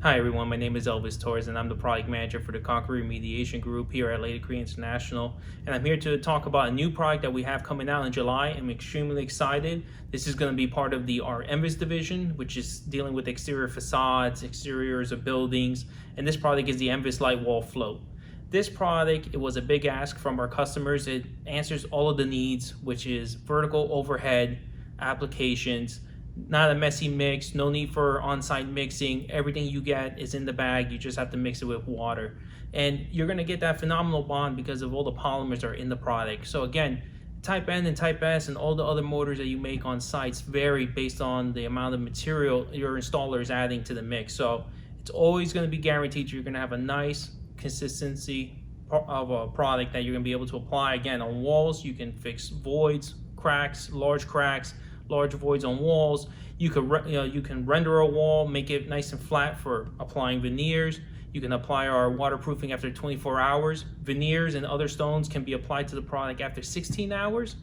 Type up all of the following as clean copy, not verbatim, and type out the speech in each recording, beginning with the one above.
Hi everyone, my name is Elvis Torres and I'm the product manager for the Conquer Remediation Group here at Lady Cree International. And I'm here to talk about a new product that we have coming out in July. I'm extremely excited. This is going to be part of our Envis division, which is dealing with exterior facades, exteriors of buildings. And this product is the Envis Light Wall Float. This product, it was a big ask from our customers. It answers all of the needs, which is vertical overhead applications, not a messy mix, no need for on-site mixing. Everything you get is in the bag. You just have to mix it with water. And you're gonna get that phenomenal bond because of all the polymers that are in the product. So again, Type N and Type S and all the other motors that you make on sites vary based on the amount of material your installer is adding to the mix. So it's always gonna be guaranteed you're gonna have a nice consistency of a product that you're gonna be able to apply. Again, on walls, you can fix voids, cracks, large voids on walls. You can render a wall, make it nice and flat for applying veneers. You can apply our waterproofing after 24 hours. Veneers and other stones can be applied to the product after 16 hours.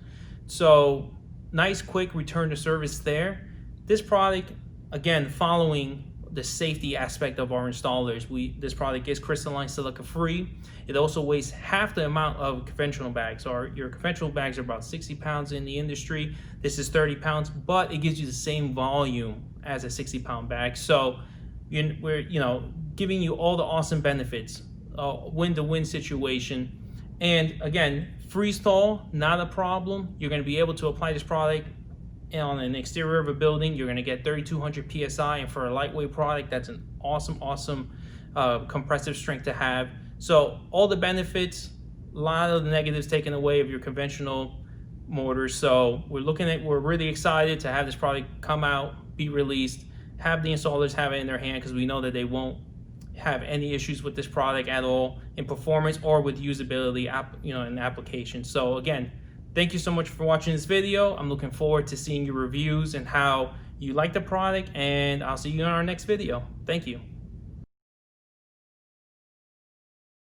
So nice, quick return to service there. This product, again, following the safety aspect of our installers, this product is crystalline silica free. It also weighs half the amount of conventional bags. So your conventional bags are about 60 pounds in the industry. This is 30 pounds, but it gives you the same volume as a 60-pound bag. So we're giving you all the awesome benefits, win-to-win situation. And again, freeze thaw, not a problem. You're going to be able to apply this product on an exterior of a building. You're going to get 3200 psi, and for a lightweight product, that's an awesome compressive strength to have. So all the benefits, a lot of the negatives taken away of your conventional mortars. So we're really excited to have this product come out, be released, have the installers have it in their hand, because we know that they won't have any issues with this product at all in performance or with usability, in application. So again, thank you so much for watching this video. I'm looking forward to seeing your reviews and how you like the product, and I'll see you in our next video. Thank you.